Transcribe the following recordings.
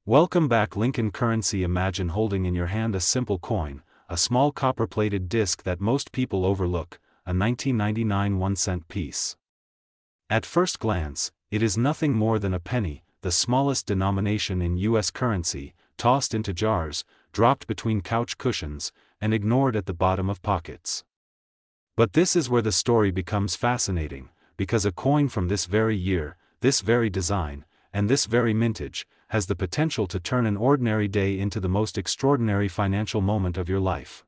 Welcome back. Lincoln currency. Imagine holding in your hand a simple coin, a small copper-plated disc that most people overlook, a 1999 1-cent piece. At first glance, it is nothing more than a penny, the smallest denomination in U.S. currency, tossed into jars, dropped between couch cushions, and ignored at the bottom of pockets. But this is where the story becomes fascinating, because a coin from this very year, this very design, and this very mintage, has the potential to turn an ordinary day into the most extraordinary financial moment of your life.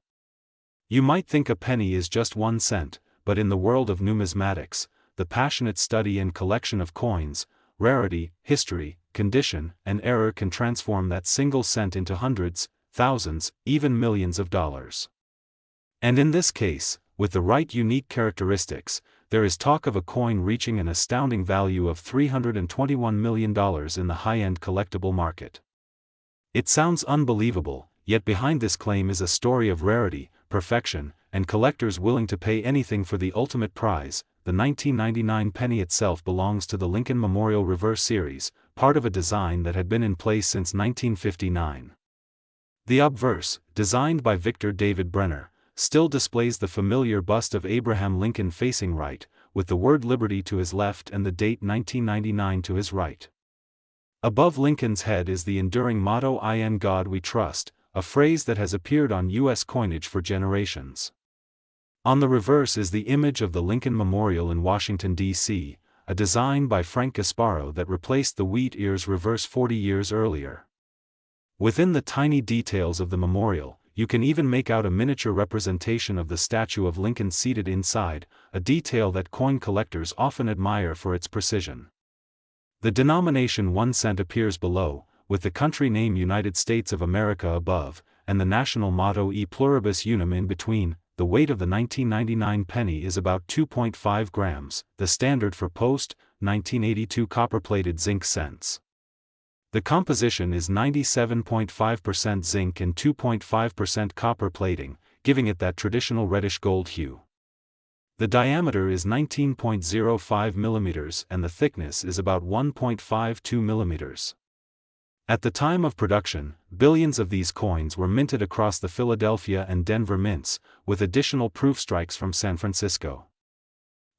You might think a penny is just 1 cent, but in the world of numismatics, the passionate study and collection of coins, rarity, history, condition, and error can transform that single cent into hundreds, thousands, even millions of dollars. And in this case, with the right unique characteristics, there is talk of a coin reaching an astounding value of $321 million in the high-end collectible market. It sounds unbelievable, yet behind this claim is a story of rarity, perfection, and collectors willing to pay anything for the ultimate prize. The 1999 penny itself belongs to the Lincoln Memorial Reverse Series, part of a design that had been in place since 1959. The obverse, designed by Victor David Brenner, still displays the familiar bust of Abraham Lincoln facing right, with the word Liberty to his left and the date 1999 to his right. Above Lincoln's head is the enduring motto "In God We Trust," a phrase that has appeared on U.S. coinage for generations. On the reverse is the image of the Lincoln Memorial in Washington, D.C., a design by Frank Gasparo that replaced the wheat ears reverse 40 years earlier. Within the tiny details of the memorial, you can even make out a miniature representation of the statue of Lincoln seated inside, a detail that coin collectors often admire for its precision. The denomination 1 cent appears below, with the country name United States of America above, and the national motto E pluribus unum in between. The weight of the 1999 penny is about 2.5 grams, the standard for post-1982 copper-plated zinc cents. The composition is 97.5% zinc and 2.5% copper plating, giving it that traditional reddish-gold hue. The diameter is 19.05 mm and the thickness is about 1.52 mm. At the time of production, billions of these coins were minted across the Philadelphia and Denver mints, with additional proof strikes from San Francisco.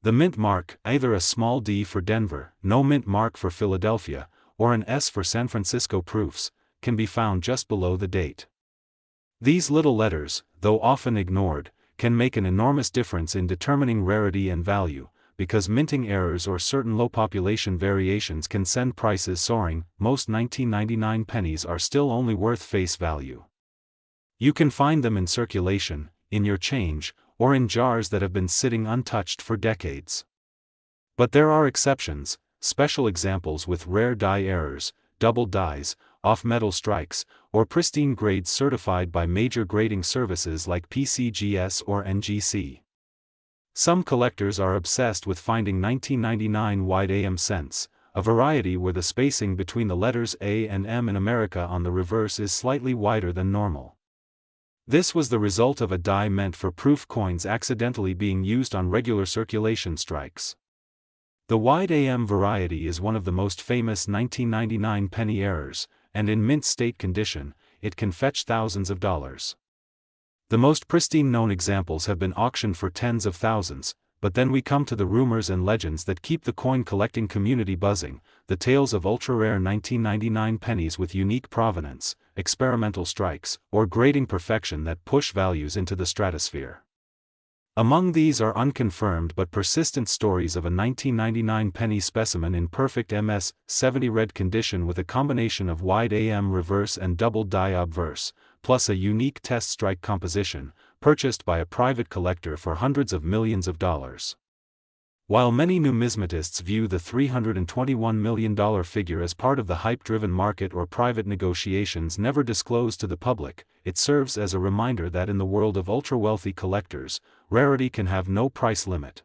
The mint mark, either a small d for Denver, no mint mark for Philadelphia, or an S for San Francisco proofs, can be found just below the date. These little letters, though often ignored, can make an enormous difference in determining rarity and value, because minting errors or certain low population variations can send prices soaring. Most 1999 pennies are still only worth face value. You can find them in circulation, in your change, or in jars that have been sitting untouched for decades. But there are exceptions, special examples with rare die errors, double dies, off-metal strikes, or pristine grades certified by major grading services like PCGS or NGC. Some collectors are obsessed with finding 1999 wide AM cents, a variety where the spacing between the letters A and M in America on the reverse is slightly wider than normal. This was the result of a die meant for proof coins accidentally being used on regular circulation strikes. The wide AM variety is one of the most famous 1999 penny errors, and in mint state condition, it can fetch thousands of dollars. The most pristine known examples have been auctioned for tens of thousands, but then we come to the rumors and legends that keep the coin collecting community buzzing, the tales of ultra-rare 1999 pennies with unique provenance, experimental strikes, or grading perfection that push values into the stratosphere. Among these are unconfirmed but persistent stories of a 1999 penny specimen in perfect MS-70 red condition with a combination of wide AM reverse and double die obverse, plus a unique test strike composition, purchased by a private collector for hundreds of millions of dollars. While many numismatists view the $321 million figure as part of the hype-driven market or private negotiations never disclosed to the public, it serves as a reminder that in the world of ultra-wealthy collectors, rarity can have no price limit.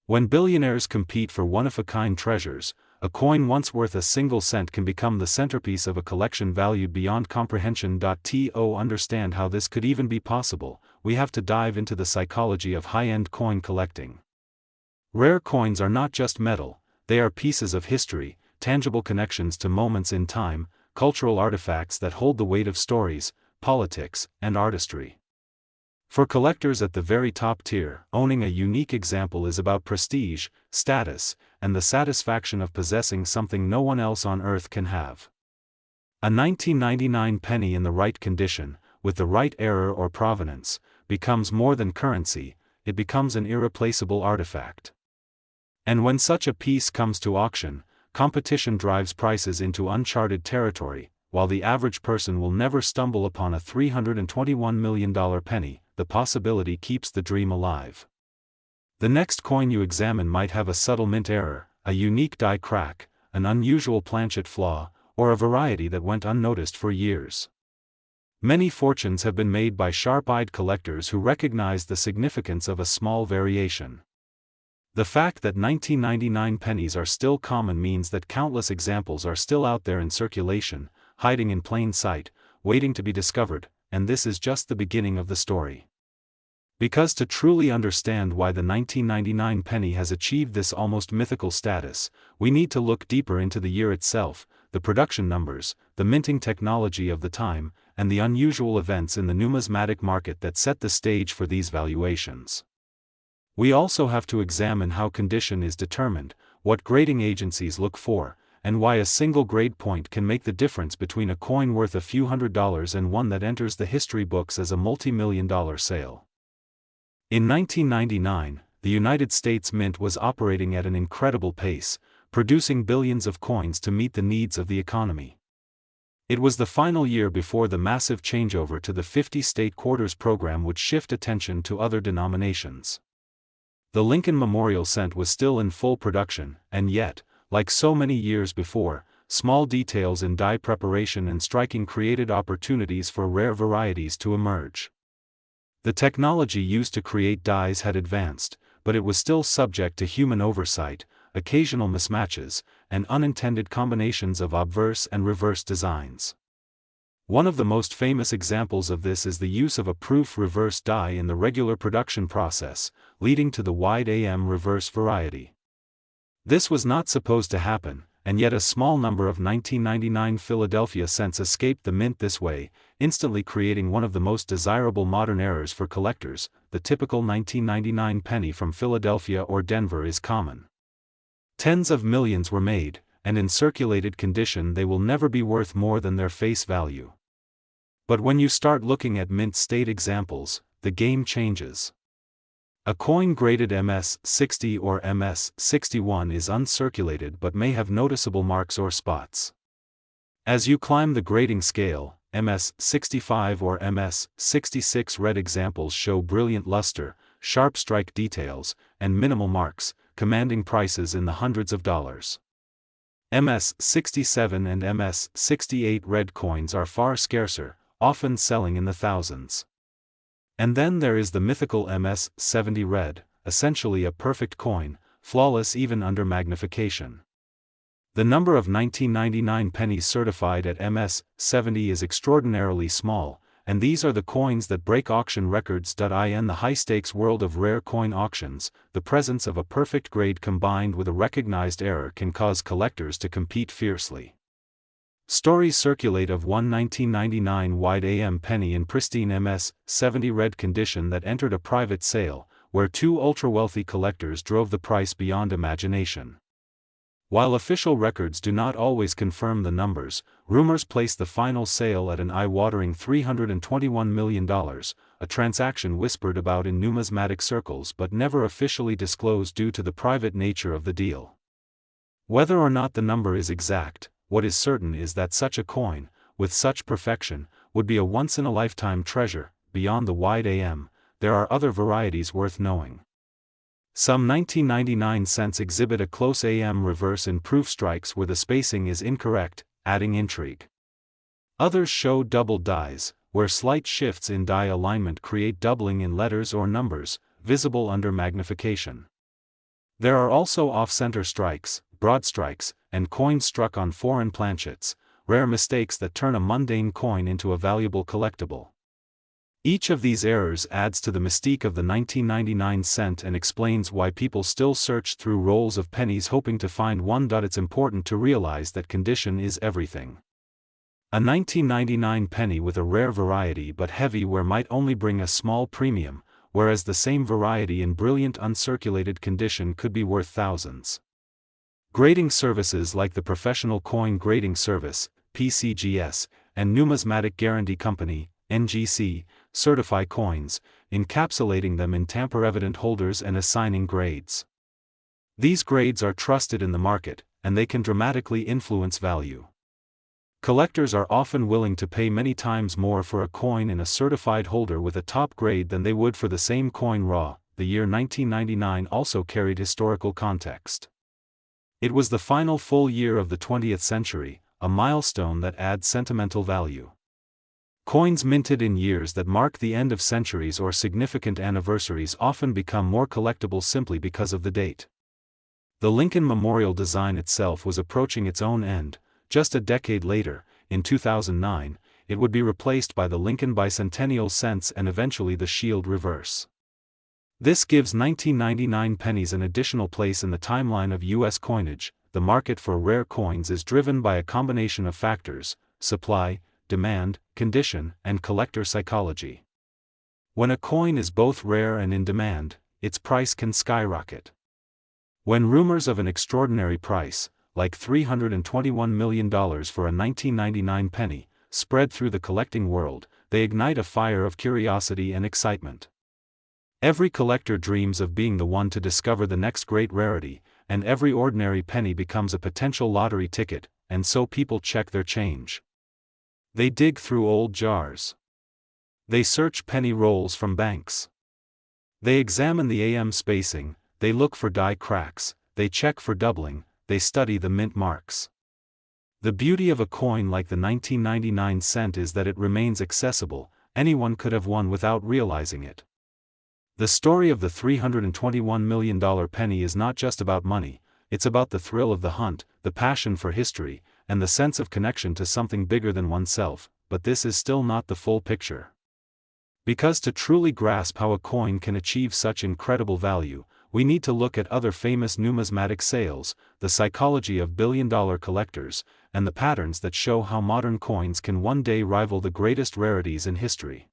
When billionaires compete for one-of-a-kind treasures, a coin once worth a single cent can become the centerpiece of a collection valued beyond comprehension. To understand how this could even be possible, we have to dive into the psychology of high-end coin collecting. Rare coins are not just metal, they are pieces of history, tangible connections to moments in time, cultural artifacts that hold the weight of stories, politics, and artistry. For collectors at the very top tier, owning a unique example is about prestige, status, and the satisfaction of possessing something no one else on earth can have. A 1999 penny in the right condition, with the right era or provenance, becomes more than currency, it becomes an irreplaceable artifact. And when such a piece comes to auction, competition drives prices into uncharted territory. While the average person will never stumble upon a $321 million penny, the possibility keeps the dream alive. The next coin you examine might have a subtle mint error, a unique die crack, an unusual planchet flaw, or a variety that went unnoticed for years. Many fortunes have been made by sharp-eyed collectors who recognized the significance of a small variation. The fact that 1999 pennies are still common means that countless examples are still out there in circulation, hiding in plain sight, waiting to be discovered, and this is just the beginning of the story. Because to truly understand why the 1999 penny has achieved this almost mythical status, we need to look deeper into the year itself, the production numbers, the minting technology of the time, and the unusual events in the numismatic market that set the stage for these valuations. We also have to examine how condition is determined, what grading agencies look for, and why a single grade point can make the difference between a coin worth a few $100s and one that enters the history books as a multi-million-dollar sale. In 1999, the United States Mint was operating at an incredible pace, producing billions of coins to meet the needs of the economy. It was the final year before the massive changeover to the 50-state quarters program would shift attention to other denominations. The Lincoln Memorial Cent was still in full production, and yet, like so many years before, small details in die preparation and striking created opportunities for rare varieties to emerge. The technology used to create dies had advanced, but it was still subject to human oversight, occasional mismatches, and unintended combinations of obverse and reverse designs. One of the most famous examples of this is the use of a proof reverse die in the regular production process, leading to the wide AM reverse variety. This was not supposed to happen, and yet a small number of 1999 Philadelphia cents escaped the mint this way, instantly creating one of the most desirable modern errors for collectors. The typical 1999 penny from Philadelphia or Denver is common. Tens of millions were made, and in circulated condition they will never be worth more than their face value. But when you start looking at mint state examples, the game changes. A coin graded MS-60 or MS-61 is uncirculated but may have noticeable marks or spots. As you climb the grading scale, MS-65 or MS-66 red examples show brilliant luster, sharp strike details, and minimal marks, commanding prices in the hundreds of dollars. MS-67 and MS-68 red coins are far scarcer, often selling in the thousands. And then there is the mythical MS-70 red, essentially a perfect coin, flawless even under magnification. The number of 1999 pennies certified at MS-70 is extraordinarily small, and these are the coins that break auction records. In the high-stakes world of rare coin auctions, the presence of a perfect grade combined with a recognized error can cause collectors to compete fiercely. Stories circulate of one 1999 wide AM penny in pristine MS-70 red condition that entered a private sale, where two ultra-wealthy collectors drove the price beyond imagination. While official records do not always confirm the numbers, rumors place the final sale at an eye-watering $321 million, a transaction whispered about in numismatic circles but never officially disclosed due to the private nature of the deal. Whether or not the number is exact, what is certain is that such a coin, with such perfection, would be a once-in-a-lifetime treasure. Beyond the wide AM, there are other varieties worth knowing. Some 1999 cents exhibit a close AM reverse in proof strikes where the spacing is incorrect, adding intrigue. Others show doubled dies, where slight shifts in die alignment create doubling in letters or numbers, visible under magnification. There are also off-center strikes, broad strikes, and coins struck on foreign planchets, rare mistakes that turn a mundane coin into a valuable collectible. Each of these errors adds to the mystique of the 1999 cent and explains why people still search through rolls of pennies hoping to find one. It's important to realize that condition is everything. A 1999 penny with a rare variety but heavy wear might only bring a small premium, whereas the same variety in brilliant uncirculated condition could be worth thousands. Grading services like the Professional Coin Grading Service, PCGS, and Numismatic Guarantee Company, NGC, certify coins, encapsulating them in tamper-evident holders and assigning grades. These grades are trusted in the market, and they can dramatically influence value. Collectors are often willing to pay many times more for a coin in a certified holder with a top grade than they would for the same coin raw. The year 1999 also carried historical context. It was the final full year of the 20th century, a milestone that adds sentimental value. Coins minted in years that mark the end of centuries or significant anniversaries often become more collectible simply because of the date. The Lincoln Memorial design itself was approaching its own end. Just a decade later, in 2009, it would be replaced by the Lincoln Bicentennial Cents and eventually the Shield Reverse. This gives 1999 pennies an additional place in the timeline of U.S. coinage. The market for rare coins is driven by a combination of factors: supply, demand, condition, and collector psychology. When a coin is both rare and in demand, its price can skyrocket. When rumors of an extraordinary price, like $321 million for a 1999 penny, spread through the collecting world, they ignite a fire of curiosity and excitement. Every collector dreams of being the one to discover the next great rarity, and every ordinary penny becomes a potential lottery ticket, and so people check their change. They dig through old jars. They search penny rolls from banks. They examine the AM spacing, they look for die cracks, they check for doubling, they study the mint marks. The beauty of a coin like the 1999 cent is that it remains accessible. Anyone could have one without realizing it. The story of the $321 million penny is not just about money, it's about the thrill of the hunt, the passion for history, and the sense of connection to something bigger than oneself. But this is still not the full picture. Because to truly grasp how a coin can achieve such incredible value, we need to look at other famous numismatic sales, the psychology of billion-dollar collectors, and the patterns that show how modern coins can one day rival the greatest rarities in history.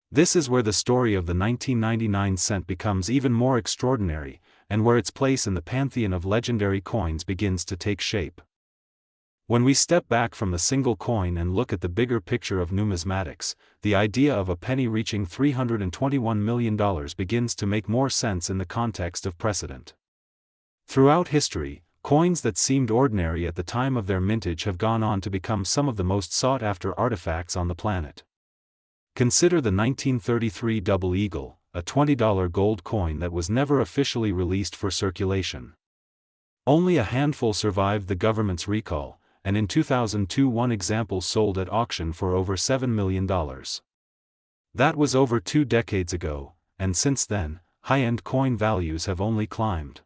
This is where the story of the 1999 cent becomes even more extraordinary, and where its place in the pantheon of legendary coins begins to take shape. When we step back from the single coin and look at the bigger picture of numismatics, the idea of a penny reaching $321 million begins to make more sense in the context of precedent. Throughout history, coins that seemed ordinary at the time of their mintage have gone on to become some of the most sought-after artifacts on the planet. Consider the 1933 Double Eagle, a $20 gold coin that was never officially released for circulation. Only a handful survived the government's recall, and in 2002 one example sold at auction for over $7 million. That was over 2 decades ago, and since then, high-end coin values have only climbed.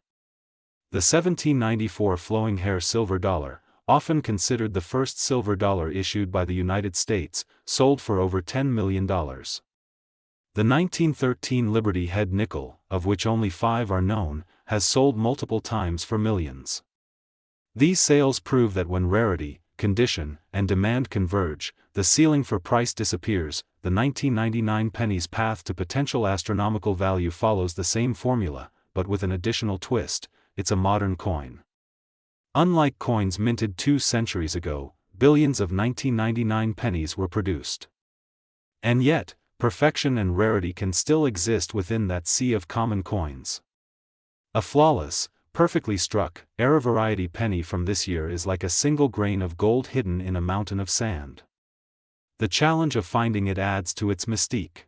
The 1794 flowing hair silver dollar, often considered the first silver dollar issued by the United States, sold for over $10 million. The 1913 Liberty Head nickel, of which only 5 are known, has sold multiple times for millions. These sales prove that when rarity, condition, and demand converge, the ceiling for price disappears. The 1999 penny's path to potential astronomical value follows the same formula, but with an additional twist: it's a modern coin. Unlike coins minted 2 centuries ago, billions of 1999 pennies were produced. And yet, perfection and rarity can still exist within that sea of common coins. A flawless, perfectly struck, era variety penny from this year is like a single grain of gold hidden in a mountain of sand. The challenge of finding it adds to its mystique.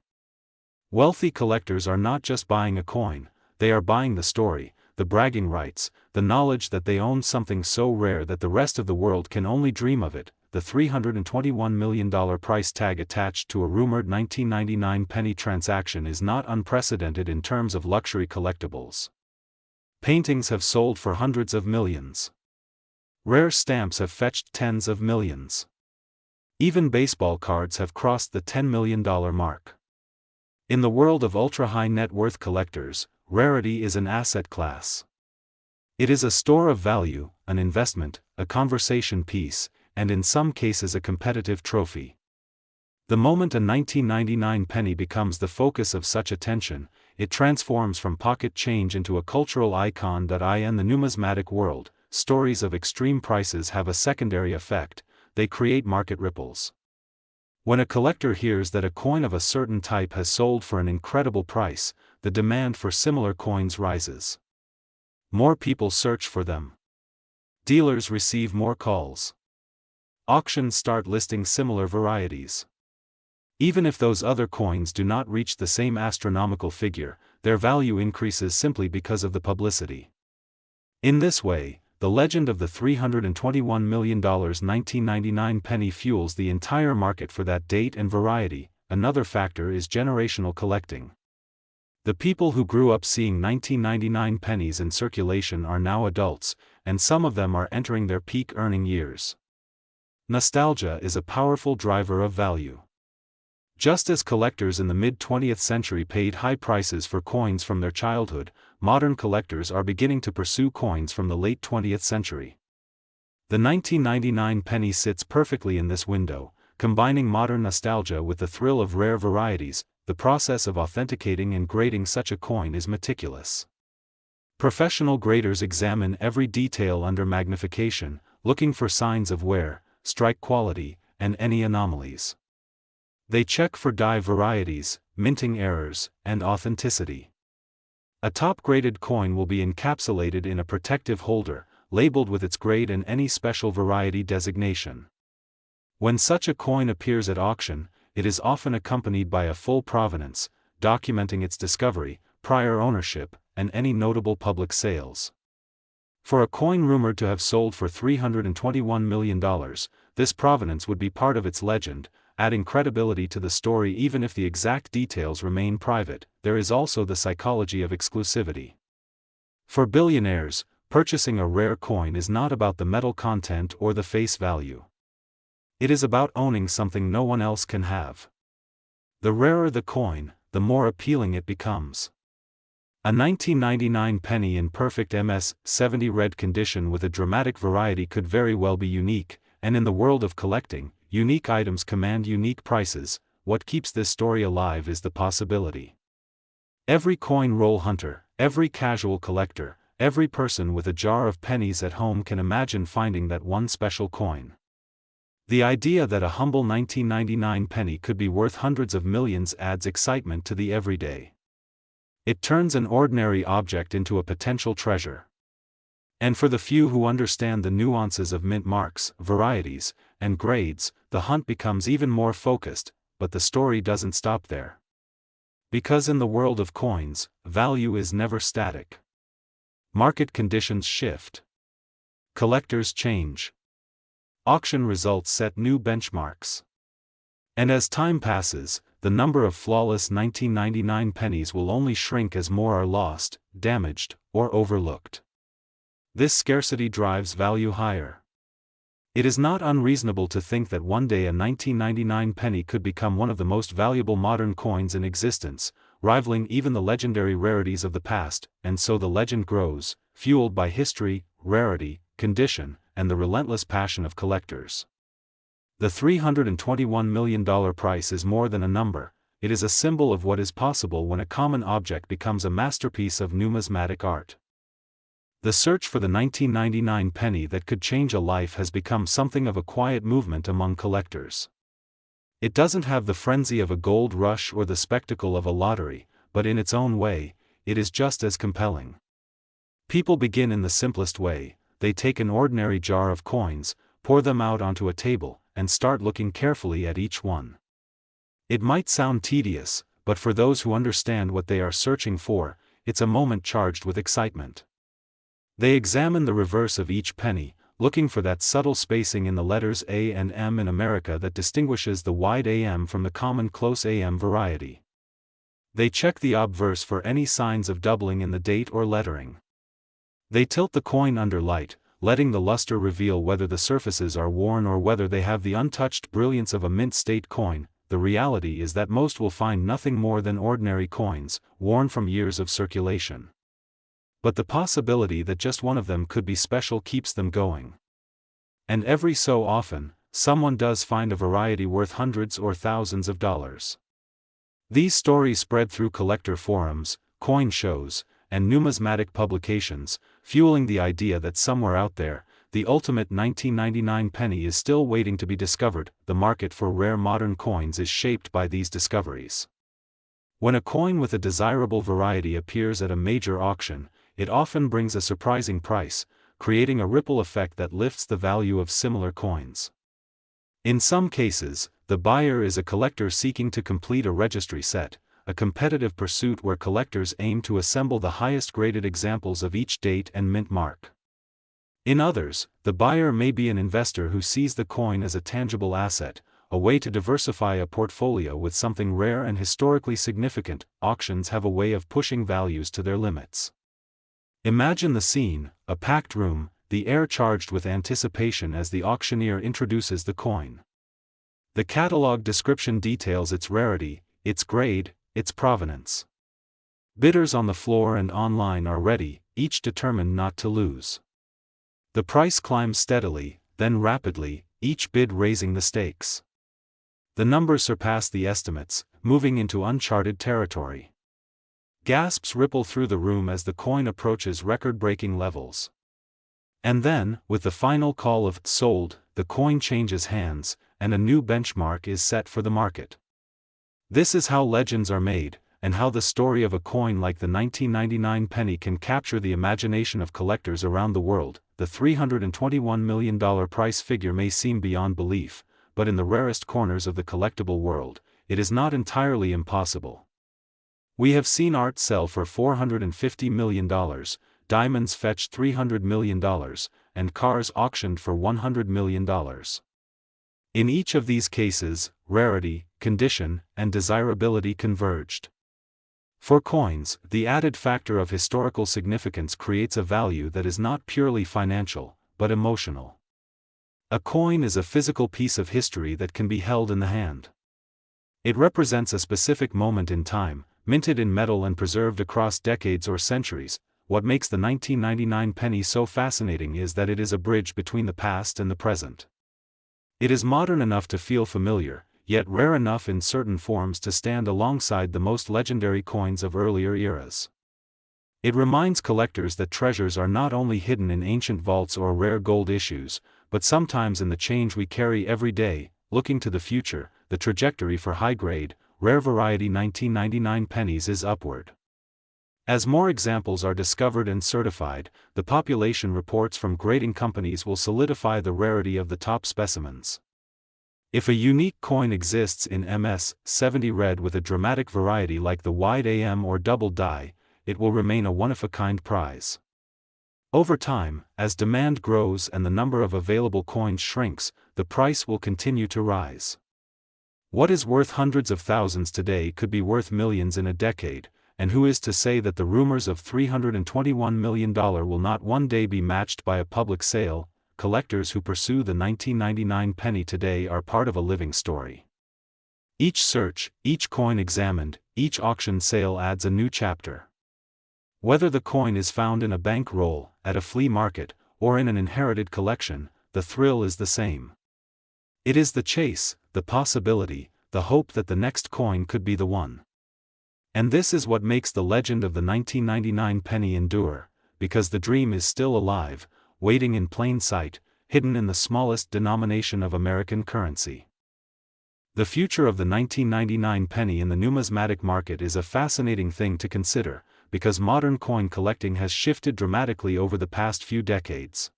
Wealthy collectors are not just buying a coin, they are buying the story, the bragging rights, the knowledge that they own something so rare that the rest of the world can only dream of it. The $321 million price tag attached to a rumored 1999 penny transaction is not unprecedented in terms of luxury collectibles. Paintings have sold for hundreds of millions. Rare stamps have fetched tens of millions. Even baseball cards have crossed the $10 million mark. In the world of ultra-high net worth collectors, rarity is an asset class. It is a store of value, an investment, a conversation piece. and in some cases a competitive trophy. The moment a 1999 penny becomes the focus of such attention, it transforms from pocket change into a cultural icon. In the numismatic world, stories of extreme prices have a secondary effect: they create market ripples. When a collector hears that a coin of a certain type has sold for an incredible price, the demand for similar coins rises. More people search for them. Dealers receive more calls. Auctions start listing similar varieties. Even if those other coins do not reach the same astronomical figure, their value increases simply because of the publicity. In this way, the legend of the $321 million 1999 penny fuels the entire market for that date and variety. Another factor is generational collecting. The people who grew up seeing 1999 pennies in circulation are now adults, and some of them are entering their peak earning years. Nostalgia is a powerful driver of value. Just as collectors in the mid-20th century paid high prices for coins from their childhood, modern collectors are beginning to pursue coins from the late 20th century. The 1999 penny sits perfectly in this window, combining modern nostalgia with the thrill of rare varieties. The process of authenticating and grading such a coin is meticulous. Professional graders examine every detail under magnification, looking for signs of wear, strike quality, and any anomalies. They check for die varieties, minting errors, and authenticity. A top-graded coin will be encapsulated in a protective holder, labeled with its grade and any special variety designation. When such a coin appears at auction, it is often accompanied by a full provenance, documenting its discovery, prior ownership, and any notable public sales. For a coin rumored to have sold for $321 million, this provenance would be part of its legend, adding credibility to the story even if the exact details remain private. There is also the psychology of exclusivity. For billionaires, purchasing a rare coin is not about the metal content or the face value. It is about owning something no one else can have. The rarer the coin, the more appealing it becomes. A 1999 penny in perfect MS-70 red condition with a dramatic variety could very well be unique, and in the world of collecting, unique items command unique prices. What keeps this story alive is the possibility. Every coin roll hunter, every casual collector, every person with a jar of pennies at home can imagine finding that one special coin. The idea that a humble 1999 penny could be worth hundreds of millions adds excitement to the everyday. It turns an ordinary object into a potential treasure. And for the few who understand the nuances of mint marks, varieties, and grades, the hunt becomes even more focused. But the story doesn't stop there. Because in the world of coins, value is never static. Market conditions shift. Collectors change. Auction results set new benchmarks. And as time passes, the number of flawless 1999 pennies will only shrink as more are lost, damaged, or overlooked. This scarcity drives value higher. It is not unreasonable to think that one day a 1999 penny could become one of the most valuable modern coins in existence, rivaling even the legendary rarities of the past. And so the legend grows, fueled by history, rarity, condition, and the relentless passion of collectors. The $321 million price is more than a number, it is a symbol of what is possible when a common object becomes a masterpiece of numismatic art. The search for the 1999 penny that could change a life has become something of a quiet movement among collectors. It doesn't have the frenzy of a gold rush or the spectacle of a lottery, but in its own way, it is just as compelling. People begin in the simplest way: they take an ordinary jar of coins, pour them out onto a table, and start looking carefully at each one. It might sound tedious, but for those who understand what they are searching for, it's a moment charged with excitement. They examine the reverse of each penny, looking for that subtle spacing in the letters A and M in America that distinguishes the wide AM from the common close AM variety. They check the obverse for any signs of doubling in the date or lettering. They tilt the coin under light, letting the luster reveal whether the surfaces are worn or whether they have the untouched brilliance of a mint-state coin. The reality is that most will find nothing more than ordinary coins, worn from years of circulation. But the possibility that just one of them could be special keeps them going. And every so often, someone does find a variety worth hundreds or thousands of dollars. These stories spread through collector forums, coin shows, and numismatic publications, fueling the idea that somewhere out there, the ultimate 1999 penny is still waiting to be discovered. The market for rare modern coins is shaped by these discoveries. When a coin with a desirable variety appears at a major auction, it often brings a surprising price, creating a ripple effect that lifts the value of similar coins. In some cases, the buyer is a collector seeking to complete a registry set, a competitive pursuit where collectors aim to assemble the highest graded examples of each date and mint mark. In others, the buyer may be an investor who sees the coin as a tangible asset, a way to diversify a portfolio with something rare and historically significant. Auctions have a way of pushing values to their limits. Imagine the scene: a packed room, the air charged with anticipation as the auctioneer introduces the coin. The catalog description details its rarity, its grade, its provenance. Bidders on the floor and online are ready, each determined not to lose. The price climbs steadily, then rapidly, each bid raising the stakes. The numbers surpass the estimates, moving into uncharted territory. Gasps ripple through the room as the coin approaches record-breaking levels. And then, with the final call of "sold," the coin changes hands, and a new benchmark is set for the market. This is how legends are made, and how the story of a coin like the 1999 penny can capture the imagination of collectors around the world. The $321 million price figure may seem beyond belief, but in the rarest corners of the collectible world, it is not entirely impossible. We have seen art sell for $450 million, diamonds fetch $300 million, and cars auctioned for $100 million. In each of these cases, rarity, condition, and desirability converged. For coins, the added factor of historical significance creates a value that is not purely financial, but emotional. A coin is a physical piece of history that can be held in the hand. It represents a specific moment in time, minted in metal and preserved across decades or centuries. What makes the 1999 penny so fascinating is that it is a bridge between the past and the present. It is modern enough to feel familiar, yet rare enough in certain forms to stand alongside the most legendary coins of earlier eras. It reminds collectors that treasures are not only hidden in ancient vaults or rare gold issues, but sometimes in the change we carry every day. Looking to the future, the trajectory for high-grade, rare variety 1999 pennies is upward. As more examples are discovered and certified, the population reports from grading companies will solidify the rarity of the top specimens. If a unique coin exists in MS-70 red with a dramatic variety like the wide AM or double die, it will remain a one-of-a-kind prize. Over time, as demand grows and the number of available coins shrinks, the price will continue to rise. What is worth hundreds of thousands today could be worth millions in a decade, and who is to say that the rumors of $321 million will not one day be matched by a public sale? Collectors who pursue the 1999 penny today are part of a living story. Each search, each coin examined, each auction sale adds a new chapter. Whether the coin is found in a bank roll, at a flea market, or in an inherited collection, the thrill is the same. It is the chase, the possibility, the hope that the next coin could be the one. And this is what makes the legend of the 1999 penny endure, because the dream is still alive, waiting in plain sight, hidden in the smallest denomination of American currency. The future of the 1999 penny in the numismatic market is a fascinating thing to consider, because modern coin collecting has shifted dramatically over the past few decades.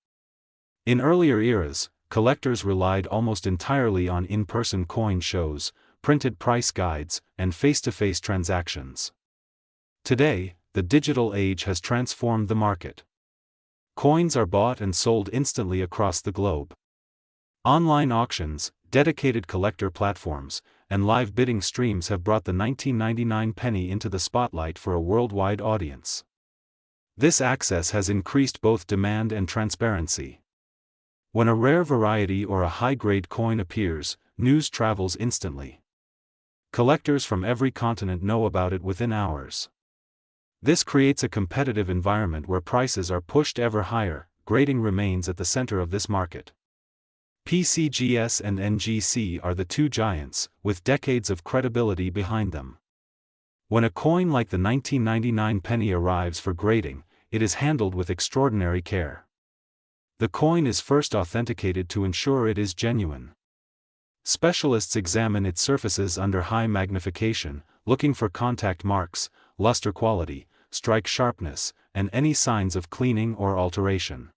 In earlier eras, collectors relied almost entirely on in-person coin shows, printed price guides, and face-to-face transactions. Today, the digital age has transformed the market. Coins are bought and sold instantly across the globe. Online auctions, dedicated collector platforms, and live bidding streams have brought the 1999 penny into the spotlight for a worldwide audience. This access has increased both demand and transparency. When a rare variety or a high-grade coin appears, news travels instantly. Collectors from every continent know about it within hours. This creates a competitive environment where prices are pushed ever higher. Grading remains at the center of this market. PCGS and NGC are the two giants, with decades of credibility behind them. When a coin like the 1999 penny arrives for grading, it is handled with extraordinary care. The coin is first authenticated to ensure it is genuine. Specialists examine its surfaces under high magnification, looking for contact marks, luster quality, strike sharpness, and any signs of cleaning or alteration.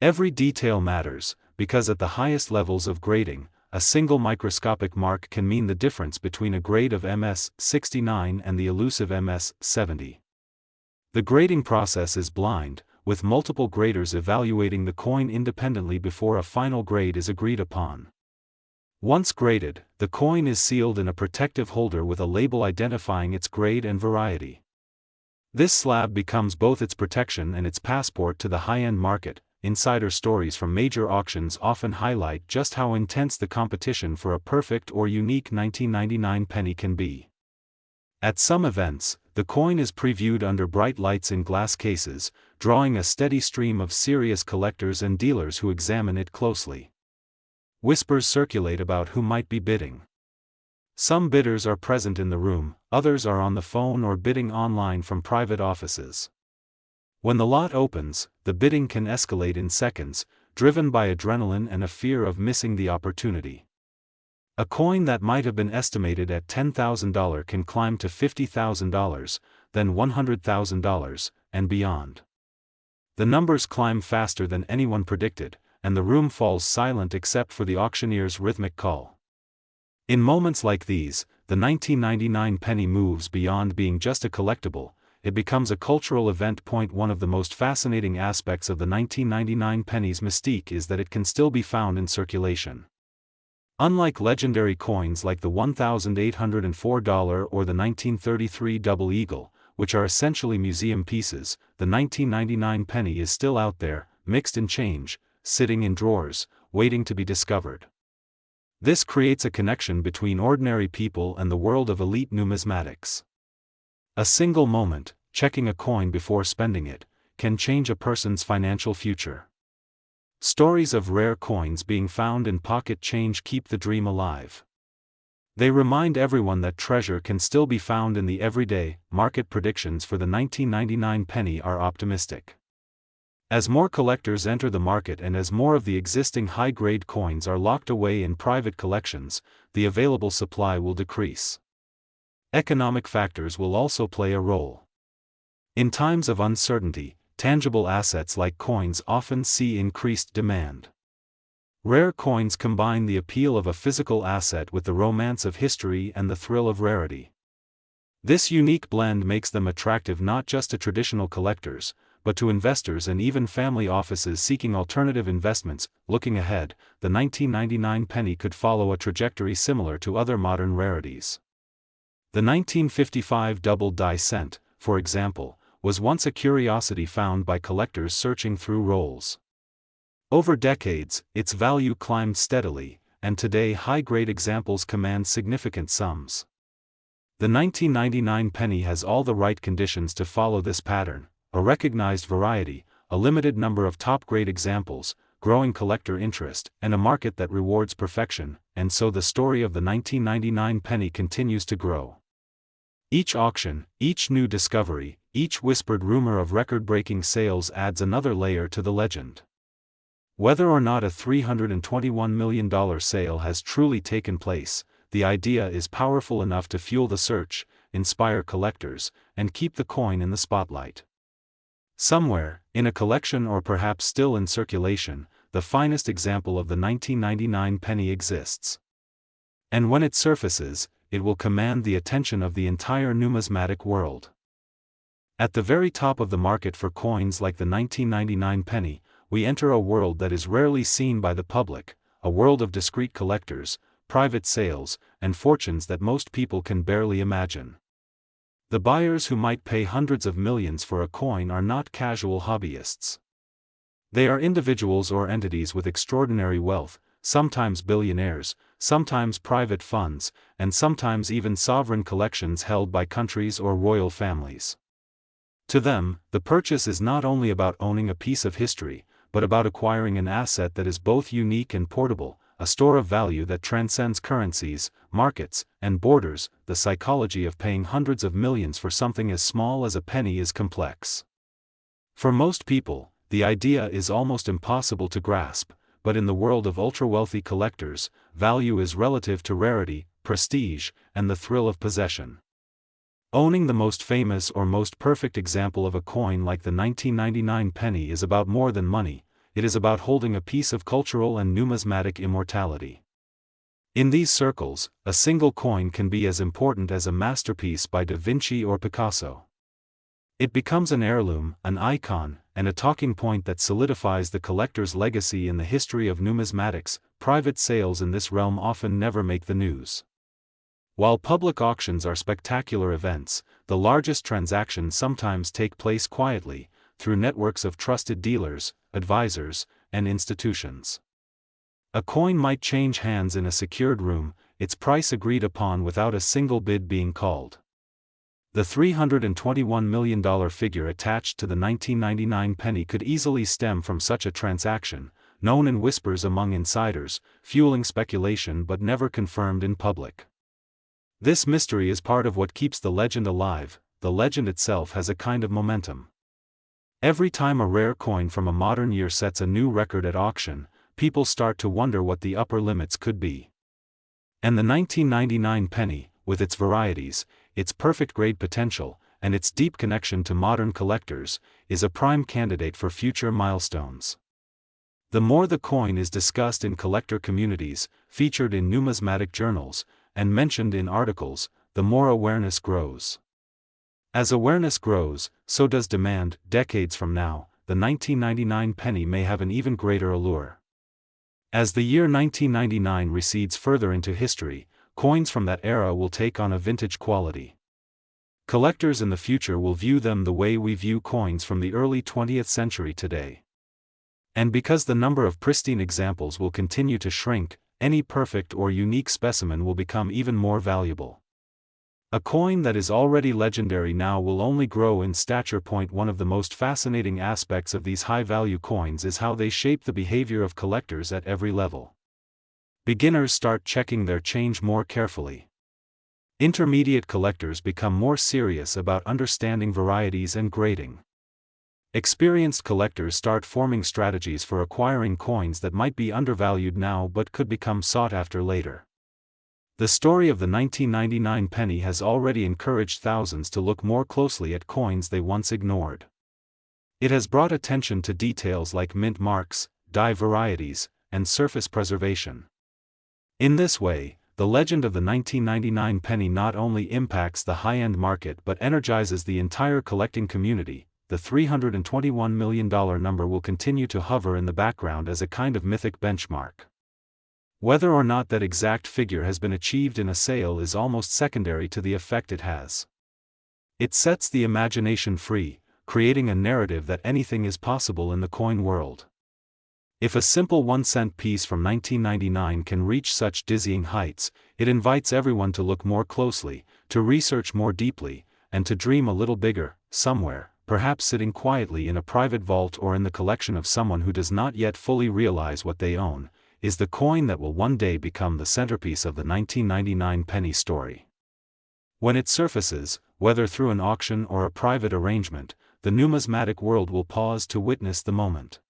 Every detail matters, because at the highest levels of grading, a single microscopic mark can mean the difference between a grade of MS-69 and the elusive MS-70. The grading process is blind, with multiple graders evaluating the coin independently before a final grade is agreed upon. Once graded, the coin is sealed in a protective holder with a label identifying its grade and variety. This slab becomes both its protection and its passport to the high-end market. Insider stories from major auctions often highlight just how intense the competition for a perfect or unique 1999 penny can be. At some events, the coin is previewed under bright lights in glass cases, drawing a steady stream of serious collectors and dealers who examine it closely. Whispers circulate about who might be bidding. Some bidders are present in the room, others are on the phone or bidding online from private offices. When the lot opens, the bidding can escalate in seconds, driven by adrenaline and a fear of missing the opportunity. A coin that might have been estimated at $10,000 can climb to $50,000, then $100,000, and beyond. The numbers climb faster than anyone predicted, and the room falls silent except for the auctioneer's rhythmic call. In moments like these, the 1999 penny moves beyond being just a collectible, it becomes a cultural event. One of the most fascinating aspects of the 1999 penny's mystique is that it can still be found in circulation. Unlike legendary coins like the $1,804 or the 1933 Double Eagle, which are essentially museum pieces, the 1999 penny is still out there, mixed in change, sitting in drawers, waiting to be discovered. This creates a connection between ordinary people and the world of elite numismatics. A single moment, checking a coin before spending it, can change a person's financial future. Stories of rare coins being found in pocket change keep the dream alive. They remind everyone that treasure can still be found in the everyday. Market predictions for the 1999 penny are optimistic. As more collectors enter the market and as more of the existing high-grade coins are locked away in private collections, the available supply will decrease. Economic factors will also play a role. In times of uncertainty, tangible assets like coins often see increased demand. Rare coins combine the appeal of a physical asset with the romance of history and the thrill of rarity. This unique blend makes them attractive not just to traditional collectors, but to investors and even family offices seeking alternative investments. Looking ahead, the 1999 penny could follow a trajectory similar to other modern rarities. The 1955 double die cent, for example, was once a curiosity found by collectors searching through rolls. Over decades, its value climbed steadily, and today high-grade examples command significant sums. The 1999 penny has all the right conditions to follow this pattern: a recognized variety, a limited number of top-grade examples, growing collector interest, and a market that rewards perfection, and so the story of the 1999 penny continues to grow. Each auction, each new discovery, each whispered rumor of record-breaking sales adds another layer to the legend. Whether or not a $321 million sale has truly taken place, the idea is powerful enough to fuel the search, inspire collectors, and keep the coin in the spotlight. Somewhere, in a collection or perhaps still in circulation, the finest example of the 1999 penny exists. And when it surfaces, it will command the attention of the entire numismatic world. At the very top of the market for coins like the 1999 penny, we enter a world that is rarely seen by the public, a world of discreet collectors, private sales, and fortunes that most people can barely imagine. The buyers who might pay hundreds of millions for a coin are not casual hobbyists. They are individuals or entities with extraordinary wealth, sometimes billionaires, sometimes private funds, and sometimes even sovereign collections held by countries or royal families. To them, the purchase is not only about owning a piece of history, but about acquiring an asset that is both unique and portable, a store of value that transcends currencies, markets, and borders. The psychology of paying hundreds of millions for something as small as a penny is complex. For most people, the idea is almost impossible to grasp, but in the world of ultra-wealthy collectors, value is relative to rarity, prestige, and the thrill of possession. Owning the most famous or most perfect example of a coin like the 1999 penny is about more than money. It is about holding a piece of cultural and numismatic immortality. In these circles, a single coin can be as important as a masterpiece by Da Vinci or Picasso. It becomes an heirloom, an icon, and a talking point that solidifies the collector's legacy in the history of numismatics. Private sales in this realm often never make the news. While public auctions are spectacular events, the largest transactions sometimes take place quietly, through networks of trusted dealers, advisors, and institutions. A coin might change hands in a secured room, its price agreed upon without a single bid being called. The $321 million figure attached to the 1999 penny could easily stem from such a transaction, known in whispers among insiders, fueling speculation but never confirmed in public. This mystery is part of what keeps the legend alive. The legend itself has a kind of momentum. Every time a rare coin from a modern year sets a new record at auction, people start to wonder what the upper limits could be. And the 1999 penny, with its varieties, its perfect grade potential, and its deep connection to modern collectors, is a prime candidate for future milestones. The more the coin is discussed in collector communities, featured in numismatic journals, and mentioned in articles, the more awareness grows. As awareness grows, so does demand. Decades from now, the 1999 penny may have an even greater allure. As the year 1999 recedes further into history, coins from that era will take on a vintage quality. Collectors in the future will view them the way we view coins from the early 20th century today. And because the number of pristine examples will continue to shrink, any perfect or unique specimen will become even more valuable. A coin that is already legendary now will only grow in stature. One of the most fascinating aspects of these high-value coins is how they shape the behavior of collectors at every level. Beginners start checking their change more carefully. Intermediate collectors become more serious about understanding varieties and grading. Experienced collectors start forming strategies for acquiring coins that might be undervalued now but could become sought after later. The story of the 1999 penny has already encouraged thousands to look more closely at coins they once ignored. It has brought attention to details like mint marks, die varieties, and surface preservation. In this way, the legend of the 1999 penny not only impacts the high-end market but energizes the entire collecting community. The $321 million number will continue to hover in the background as a kind of mythic benchmark. Whether or not that exact figure has been achieved in a sale is almost secondary to the effect it has. It sets the imagination free, creating a narrative that anything is possible in the coin world. If a simple 1-cent piece from 1999 can reach such dizzying heights, it invites everyone to look more closely, to research more deeply, and to dream a little bigger. Somewhere, perhaps sitting quietly in a private vault or in the collection of someone who does not yet fully realize what they own, is the coin that will one day become the centerpiece of the 1999 penny story. When it surfaces, whether through an auction or a private arrangement, the numismatic world will pause to witness the moment.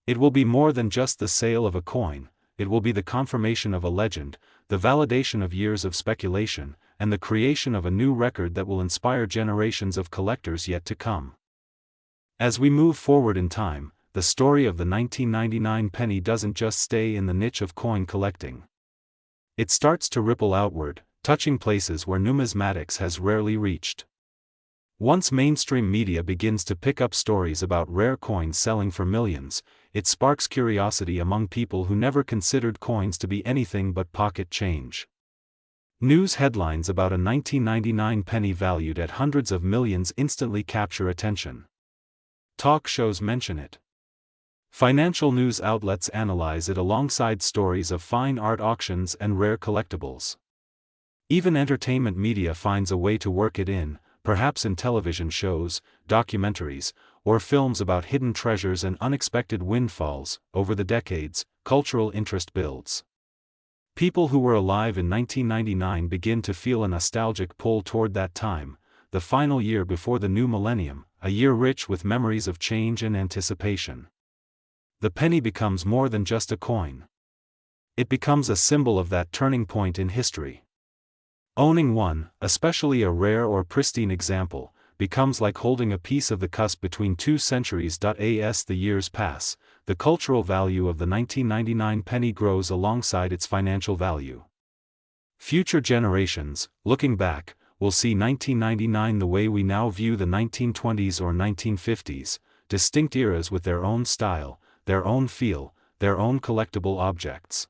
It will be more than just the sale of a coin, it will be the confirmation of a legend, the validation of years of speculation, and the creation of a new record that will inspire generations of collectors yet to come. As we move forward in time, the story of the 1999 penny doesn't just stay in the niche of coin collecting. It starts to ripple outward, touching places where numismatics has rarely reached. Once mainstream media begins to pick up stories about rare coins selling for millions, it sparks curiosity among people who never considered coins to be anything but pocket change. News headlines about a 1999 penny valued at hundreds of millions instantly capture attention. Talk shows mention it. Financial news outlets analyze it alongside stories of fine art auctions and rare collectibles. Even entertainment media finds a way to work it in, perhaps in television shows, documentaries, or films about hidden treasures and unexpected windfalls. Over the decades, cultural interest builds. People who were alive in 1999 begin to feel a nostalgic pull toward that time, the final year before the new millennium, a year rich with memories of change and anticipation. The penny becomes more than just a coin. It becomes a symbol of that turning point in history. Owning one, especially a rare or pristine example, becomes like holding a piece of the cusp between two centuries. As the years pass, the cultural value of the 1999 penny grows alongside its financial value. Future generations, looking back, will see 1999 the way we now view the 1920s or 1950s, distinct eras with their own style, their own feel, their own collectible objects.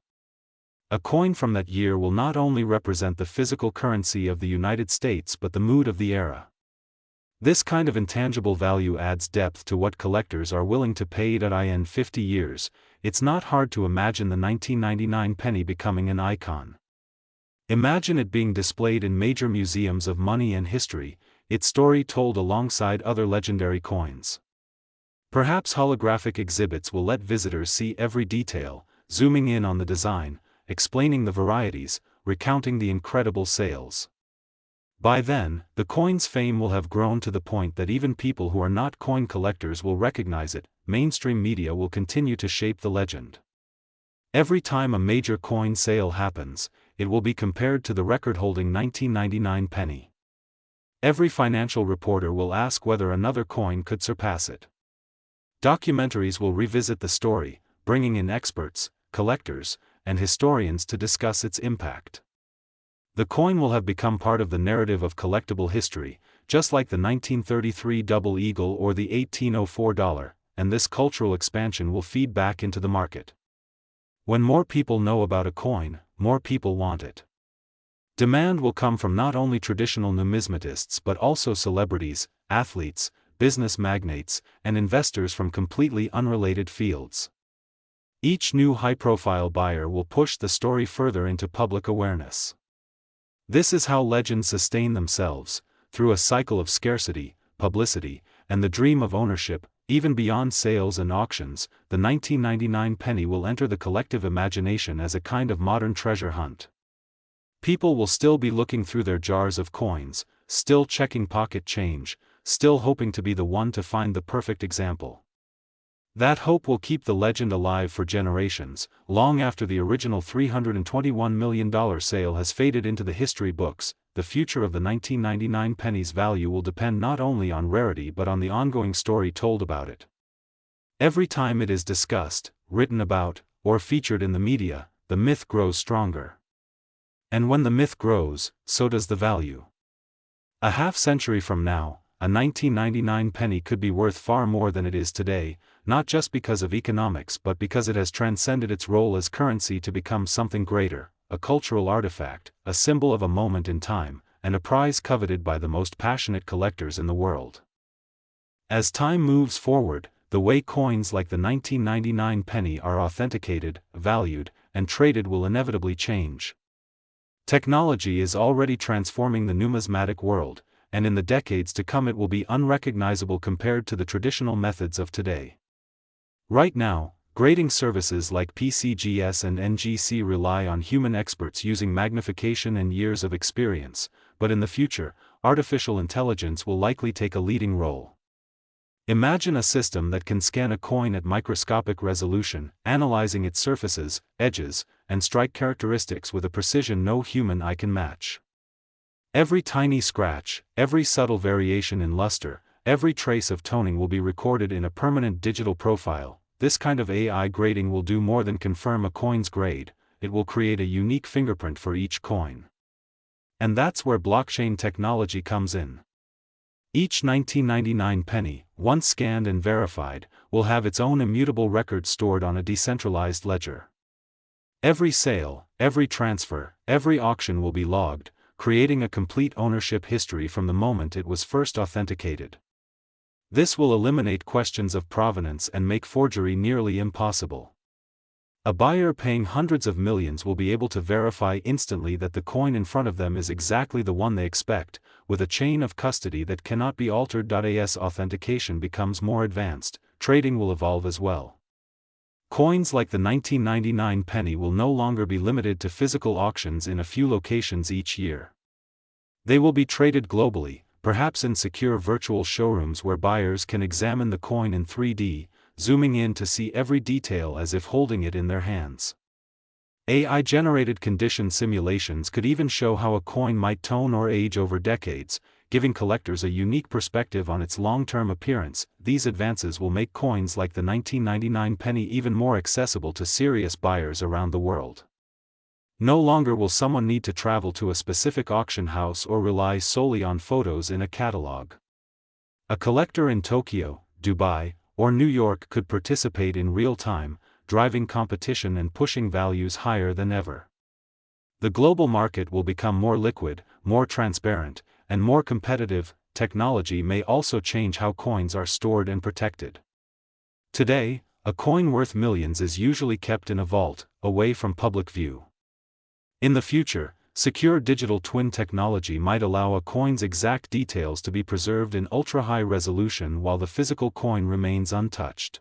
A coin from that year will not only represent the physical currency of the United States but the mood of the era. This kind of intangible value adds depth to what collectors are willing to pay. In 50 years, it's not hard to imagine the 1999 penny becoming an icon. Imagine it being displayed in major museums of money and history, its story told alongside other legendary coins. Perhaps holographic exhibits will let visitors see every detail, zooming in on the design, explaining the varieties, recounting the incredible sales. By then, the coin's fame will have grown to the point that even people who are not coin collectors will recognize it. Mainstream media will continue to shape the legend. Every time a major coin sale happens, it will be compared to the record-holding 1999 penny. Every financial reporter will ask whether another coin could surpass it. Documentaries will revisit the story, bringing in experts, collectors, and historians to discuss its impact. The coin will have become part of the narrative of collectible history, just like the 1933 double eagle or the 1804 dollar, and this cultural expansion will feed back into the market. When more people know about a coin, more people want it. Demand will come from not only traditional numismatists but also celebrities, athletes, business magnates, and investors from completely unrelated fields. Each new high-profile buyer will push the story further into public awareness. This is how legends sustain themselves, through a cycle of scarcity, publicity, and the dream of ownership. Even beyond sales and auctions, the 1999 penny will enter the collective imagination as a kind of modern treasure hunt. People will still be looking through their jars of coins, still checking pocket change, still hoping to be the one to find the perfect example. That hope will keep the legend alive for generations, long after the original $321 million sale has faded into the history books. The future of the 1999 penny's value will depend not only on rarity but on the ongoing story told about it. Every time it is discussed, written about, or featured in the media, the myth grows stronger. And when the myth grows, so does the value. A half-century from now, a 1999 penny could be worth far more than it is today, not just because of economics but because it has transcended its role as currency to become something greater, a cultural artifact, a symbol of a moment in time, and a prize coveted by the most passionate collectors in the world. As time moves forward, the way coins like the 1999 penny are authenticated, valued, and traded will inevitably change. Technology is already transforming the numismatic world, and in the decades to come it will be unrecognizable compared to the traditional methods of today. Right now, grading services like PCGS and NGC rely on human experts using magnification and years of experience, but in the future, artificial intelligence will likely take a leading role. Imagine a system that can scan a coin at microscopic resolution, analyzing its surfaces, edges, and strike characteristics with a precision no human eye can match. Every tiny scratch, every subtle variation in luster, every trace of toning will be recorded in a permanent digital profile. This kind of AI grading will do more than confirm a coin's grade, it will create a unique fingerprint for each coin. And that's where blockchain technology comes in. Each 1999 penny, once scanned and verified, will have its own immutable record stored on a decentralized ledger. Every sale, every transfer, every auction will be logged, creating a complete ownership history from the moment it was first authenticated. This will eliminate questions of provenance and make forgery nearly impossible. A buyer paying hundreds of millions will be able to verify instantly that the coin in front of them is exactly the one they expect, with a chain of custody that cannot be altered. As authentication becomes more advanced, trading will evolve as well. Coins like the 1999 penny will no longer be limited to physical auctions in a few locations each year. They will be traded globally, perhaps in secure virtual showrooms where buyers can examine the coin in 3D, zooming in to see every detail as if holding it in their hands. AI-generated condition simulations could even show how a coin might tone or age over decades, giving collectors a unique perspective on its long-term appearance. These advances will make coins like the 1999 penny even more accessible to serious buyers around the world. No longer will someone need to travel to a specific auction house or rely solely on photos in a catalog. A collector in Tokyo, Dubai, or New York could participate in real time, driving competition and pushing values higher than ever. The global market will become more liquid, more transparent, and more competitive. Technology may also change how coins are stored and protected. Today, a coin worth millions is usually kept in a vault, away from public view. In the future, secure digital twin technology might allow a coin's exact details to be preserved in ultra-high resolution while the physical coin remains untouched.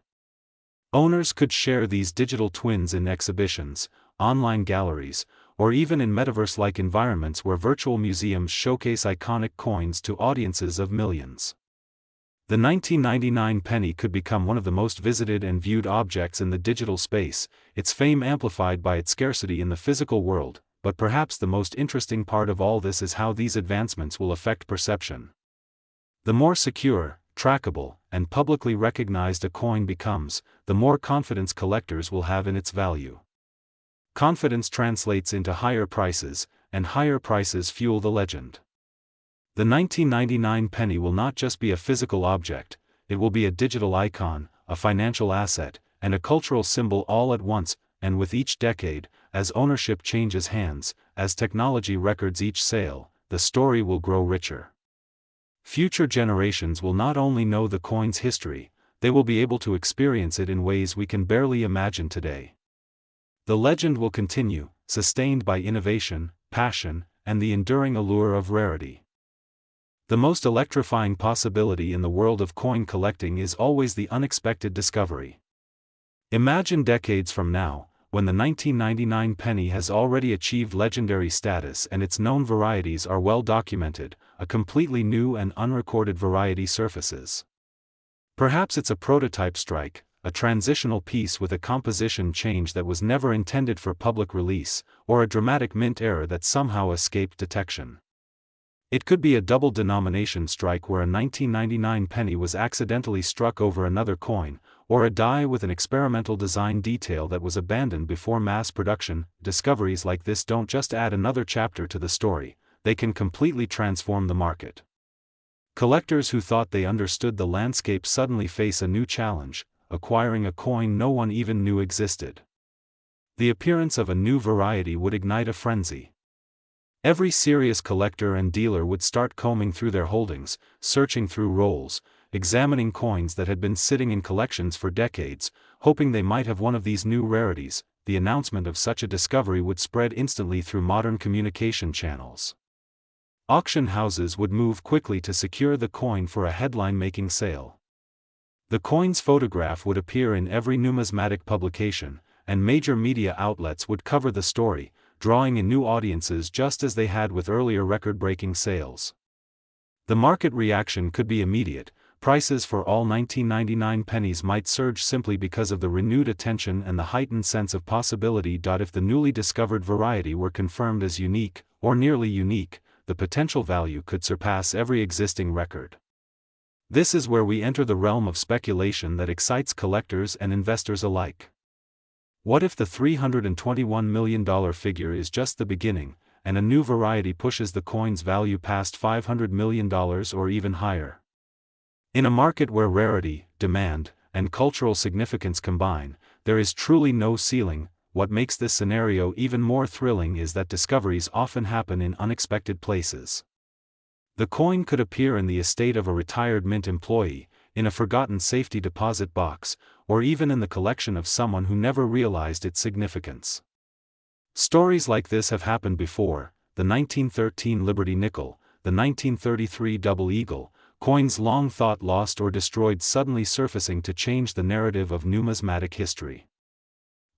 Owners could share these digital twins in exhibitions, online galleries, or even in metaverse-like environments where virtual museums showcase iconic coins to audiences of millions. The 1999 penny could become one of the most visited and viewed objects in the digital space, its fame amplified by its scarcity in the physical world. But perhaps the most interesting part of all this is how these advancements will affect perception. The more secure, trackable, and publicly recognized a coin becomes, the more confidence collectors will have in its value. Confidence translates into higher prices, and higher prices fuel the legend. The 1999 penny will not just be a physical object, it will be a digital icon, a financial asset, and a cultural symbol all at once. And with each decade, as ownership changes hands, as technology records each sale, the story will grow richer. Future generations will not only know the coin's history, they will be able to experience it in ways we can barely imagine today. The legend will continue, sustained by innovation, passion, and the enduring allure of rarity. The most electrifying possibility in the world of coin collecting is always the unexpected discovery. Imagine decades from now, when the 1999 penny has already achieved legendary status and its known varieties are well documented, a completely new and unrecorded variety surfaces. Perhaps it's a prototype strike, a transitional piece with a composition change that was never intended for public release, or a dramatic mint error that somehow escaped detection. It could be a double denomination strike where a 1999 penny was accidentally struck over another coin, or a die with an experimental design detail that was abandoned before mass production. Discoveries like this don't just add another chapter to the story, they can completely transform the market. Collectors who thought they understood the landscape suddenly face a new challenge, acquiring a coin no one even knew existed. The appearance of a new variety would ignite a frenzy. Every serious collector and dealer would start combing through their holdings, searching through rolls, examining coins that had been sitting in collections for decades, hoping they might have one of these new rarities. The announcement of such a discovery would spread instantly through modern communication channels. Auction houses would move quickly to secure the coin for a headline-making sale. The coin's photograph would appear in every numismatic publication, and major media outlets would cover the story, drawing in new audiences just as they had with earlier record-breaking sales. The market reaction could be immediate. Prices for all 1999 pennies might surge simply because of the renewed attention and the heightened sense of possibility. If the newly discovered variety were confirmed as unique, or nearly unique, the potential value could surpass every existing record. This is where we enter the realm of speculation that excites collectors and investors alike. What if the $321 million figure is just the beginning, and a new variety pushes the coin's value past $500 million or even higher? In a market where rarity, demand, and cultural significance combine, there is truly no ceiling. What makes this scenario even more thrilling is that discoveries often happen in unexpected places. The coin could appear in the estate of a retired mint employee, in a forgotten safety deposit box, or even in the collection of someone who never realized its significance. Stories like this have happened before: the 1913 Liberty Nickel, the 1933 Double Eagle, coins long thought lost or destroyed suddenly surfacing to change the narrative of numismatic history.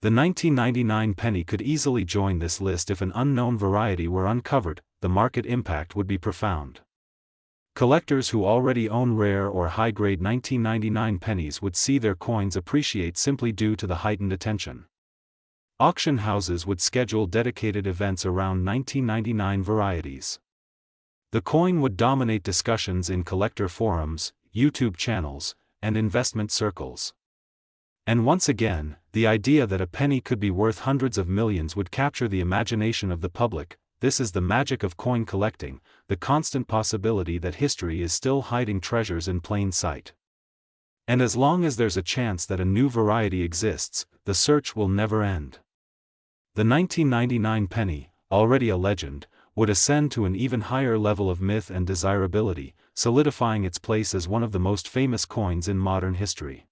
The 1999 penny could easily join this list if an unknown variety were uncovered. The market impact would be profound. Collectors who already own rare or high-grade 1999 pennies would see their coins appreciate simply due to the heightened attention. Auction houses would schedule dedicated events around 1999 varieties. The coin would dominate discussions in collector forums, YouTube channels, and investment circles. And once again, the idea that a penny could be worth hundreds of millions would capture the imagination of the public. This is the magic of coin collecting, the constant possibility that history is still hiding treasures in plain sight. And as long as there's a chance that a new variety exists, the search will never end. The 1999 penny, already a legend, would ascend to an even higher level of myth and desirability, solidifying its place as one of the most famous coins in modern history.